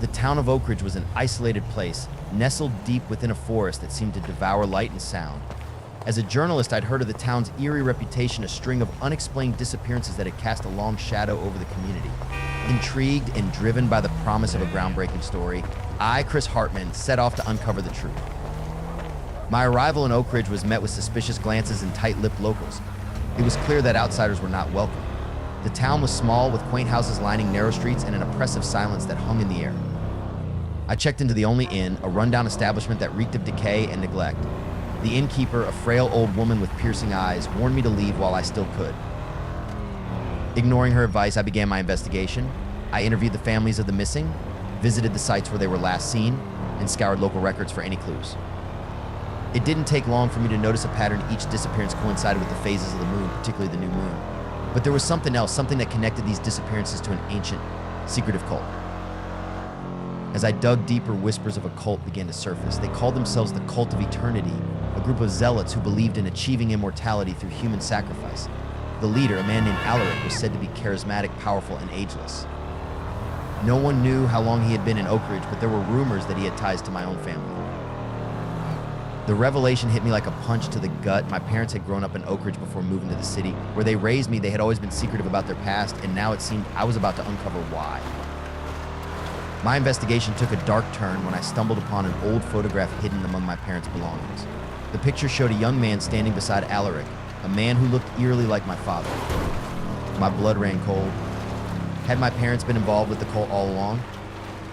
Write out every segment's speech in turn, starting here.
The town of Oak Ridge was an isolated place, nestled deep within a forest that seemed to devour light and sound. As a journalist, I'd heard of the town's eerie reputation, a string of unexplained disappearances that had cast a long shadow over the community. Intrigued and driven by the promise of a groundbreaking story, I, Chris Hartman, set off to uncover the truth. My arrival in Oak Ridge was met with suspicious glances and tight-lipped locals. It was clear that outsiders were not welcome. The town was small, with quaint houses lining narrow streets and an oppressive silence that hung in the air. I checked into the only inn, a rundown establishment that reeked of decay and neglect. The innkeeper, a frail old woman with piercing eyes, warned me to leave while I still could. Ignoring her advice, I began my investigation. I interviewed the families of the missing, visited the sites where they were last seen, and scoured local records for any clues. It didn't take long for me to notice a pattern. Each disappearance coincided with the phases of the moon, particularly the new moon. But there was something else, something that connected these disappearances to an ancient, secretive cult. As I dug deeper, whispers of a cult began to surface. They called themselves the Cult of Eternity, a group of zealots who believed in achieving immortality through human sacrifice. The leader, a man named Alaric, was said to be charismatic, powerful, and ageless. No one knew how long he had been in Oak Ridge, but there were rumors that he had ties to my own family. The revelation hit me like a punch to the gut. My parents had grown up in Oak Ridge before moving to the city. Where they raised me, they had always been secretive about their past, and now it seemed I was about to uncover why. My investigation took a dark turn when I stumbled upon an old photograph hidden among my parents' belongings. The picture showed a young man standing beside Alaric, a man who looked eerily like my father. My blood ran cold. Had my parents been involved with the cult all along?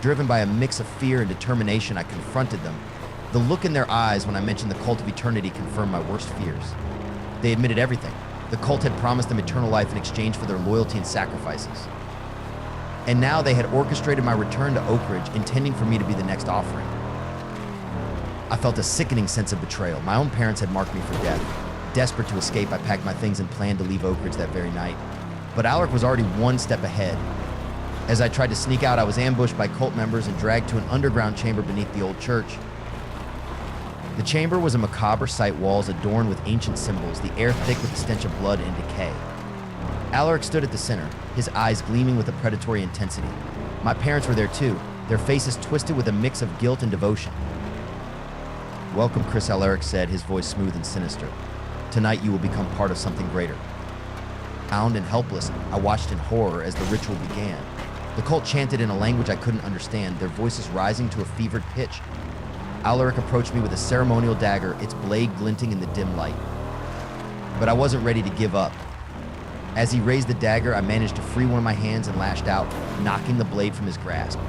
Driven by a mix of fear and determination, I confronted them. The look in their eyes when I mentioned the Cult of Eternity confirmed my worst fears. They admitted everything. The cult had promised them eternal life in exchange for their loyalty and sacrifices. And now they had orchestrated my return to Oak Ridge, intending for me to be the next offering. I felt a sickening sense of betrayal. My own parents had marked me for death. Desperate to escape, I packed my things and planned to leave Oak Ridge that very night. But Alaric was already one step ahead. As I tried to sneak out, I was ambushed by cult members and dragged to an underground chamber beneath the old church. The chamber was a macabre sight, walls adorned with ancient symbols, the air thick with the stench of blood and decay. Alaric stood at the center, his eyes gleaming with a predatory intensity. My parents were there too, their faces twisted with a mix of guilt and devotion. "Welcome, Chris," Alaric said, his voice smooth and sinister. "Tonight you will become part of something greater." Bound and helpless, I watched in horror as the ritual began. The cult chanted in a language I couldn't understand, their voices rising to a fevered pitch. Alaric approached me with a ceremonial dagger, its blade glinting in the dim light. But I wasn't ready to give up. As he raised the dagger, I managed to free one of my hands and lashed out, knocking the blade from his grasp.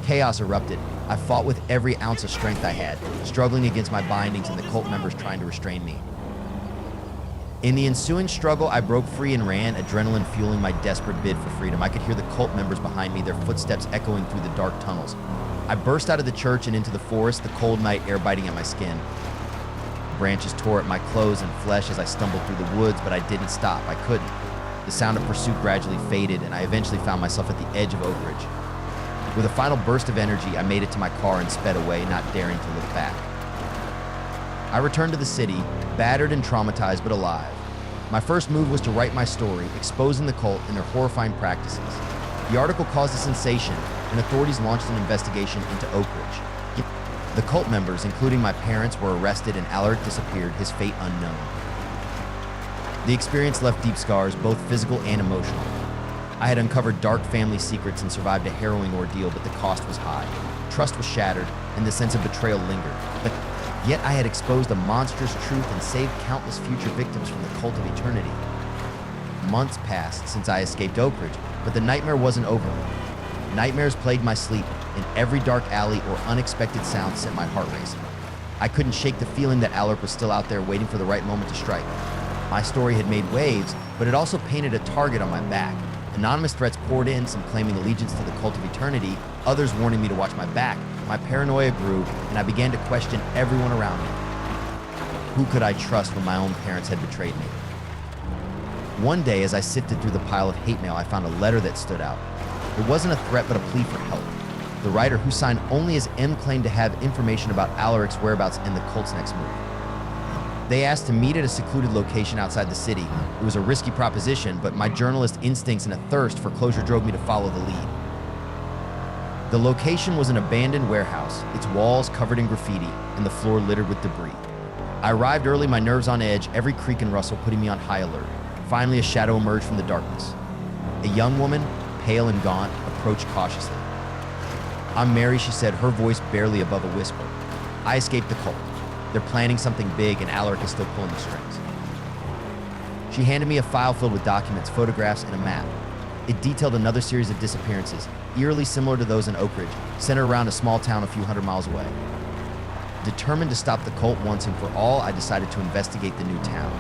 Chaos erupted. I fought with every ounce of strength I had, struggling against my bindings and the cult members trying to restrain me. In the ensuing struggle, I broke free and ran, adrenaline fueling my desperate bid for freedom. I could hear the cult members behind me, their footsteps echoing through the dark tunnels. I burst out of the church and into the forest, the cold night air biting at my skin. Branches tore at my clothes and flesh as I stumbled through the woods, but I didn't stop. I couldn't. The sound of pursuit gradually faded, and I eventually found myself at the edge of Oak Ridge. With a final burst of energy, I made it to my car and sped away, not daring to look back. I returned to the city, battered and traumatized, but alive. My first move was to write my story, exposing the cult and their horrifying practices. The article caused a sensation, and authorities launched an investigation into Oak Ridge. The cult members, including my parents, were arrested and Alaric disappeared, his fate unknown. The experience left deep scars, both physical and emotional. I had uncovered dark family secrets and survived a harrowing ordeal, but the cost was high. Trust was shattered, and the sense of betrayal lingered. But yet I had exposed a monstrous truth and saved countless future victims from the Cult of Eternity. Months passed since I escaped Oak Ridge, but the nightmare wasn't over. Nightmares plagued my sleep, and every dark alley or unexpected sound sent my heart racing. I couldn't shake the feeling that Alaric was still out there waiting for the right moment to strike. My story had made waves, but it also painted a target on my back. Anonymous threats poured in, some claiming allegiance to the Cult of Eternity, others warning me to watch my back. My paranoia grew, and I began to question everyone around me. Who could I trust when my own parents had betrayed me? One day, as I sifted through the pile of hate mail, I found a letter that stood out. It wasn't a threat, but a plea for help. The writer, who signed only as M, claimed to have information about Alaric's whereabouts and the cult's next move. They asked to meet at a secluded location outside the city. It was a risky proposition, but my journalist instincts and a thirst for closure drove me to follow the lead. The location was an abandoned warehouse, its walls covered in graffiti and the floor littered with debris. I arrived early, my nerves on edge, every creak and rustle putting me on high alert. Finally, a shadow emerged from the darkness. A young woman, pale and gaunt, approached cautiously. "I'm Mary," she said, her voice barely above a whisper. "I escaped the cult. They're planning something big and Alaric is still pulling the strings." She handed me a file filled with documents, photographs, and a map. It detailed another series of disappearances, eerily similar to those in Oak Ridge, centered around a small town a few hundred miles away. Determined to stop the cult once and for all, I decided to investigate the new town.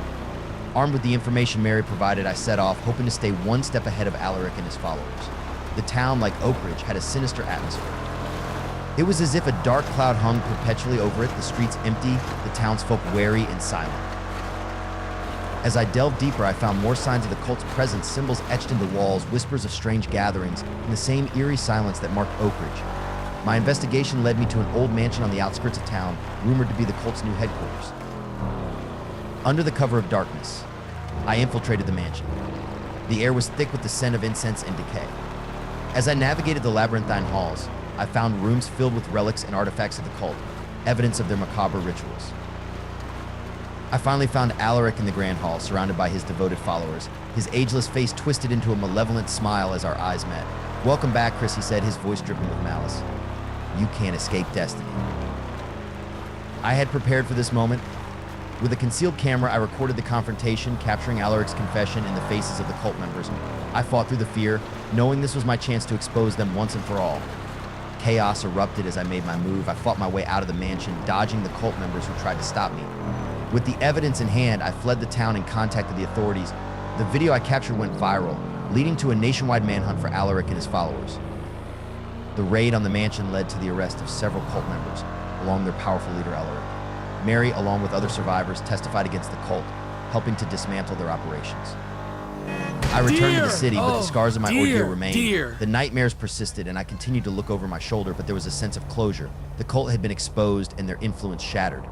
Armed with the information Mary provided, I set off, hoping to stay one step ahead of Alaric and his followers. The town, like Oak Ridge, had a sinister atmosphere. It was as if a dark cloud hung perpetually over it, the streets empty, the townsfolk wary and silent. As I delved deeper, I found more signs of the cult's presence, symbols etched into walls, whispers of strange gatherings, and the same eerie silence that marked Oak Ridge. My investigation led me to an old mansion on the outskirts of town, rumored to be the cult's new headquarters. Under the cover of darkness, I infiltrated the mansion. The air was thick with the scent of incense and decay. As I navigated the labyrinthine halls, I found rooms filled with relics and artifacts of the cult, evidence of their macabre rituals. I finally found Alaric in the Grand Hall, surrounded by his devoted followers, his ageless face twisted into a malevolent smile as our eyes met. "Welcome back, Chris," he said, his voice dripping with malice. "You can't escape destiny." I had prepared for this moment. With a concealed camera, I recorded the confrontation, capturing Alaric's confession in the faces of the cult members. I fought through the fear, knowing this was my chance to expose them once and for all. Chaos erupted as I made my move. I fought my way out of the mansion, dodging the cult members who tried to stop me. With the evidence in hand, I fled the town and contacted the authorities. The video I captured went viral, leading to a nationwide manhunt for Alaric and his followers. The raid on the mansion led to the arrest of several cult members, along with their powerful leader Alaric. Mary, along with other survivors, testified against the cult, helping to dismantle their operations. I returned to the city, but the scars of my ordeal remained. The nightmares persisted, and I continued to look over my shoulder, but there was a sense of closure. The cult had been exposed and their influence shattered.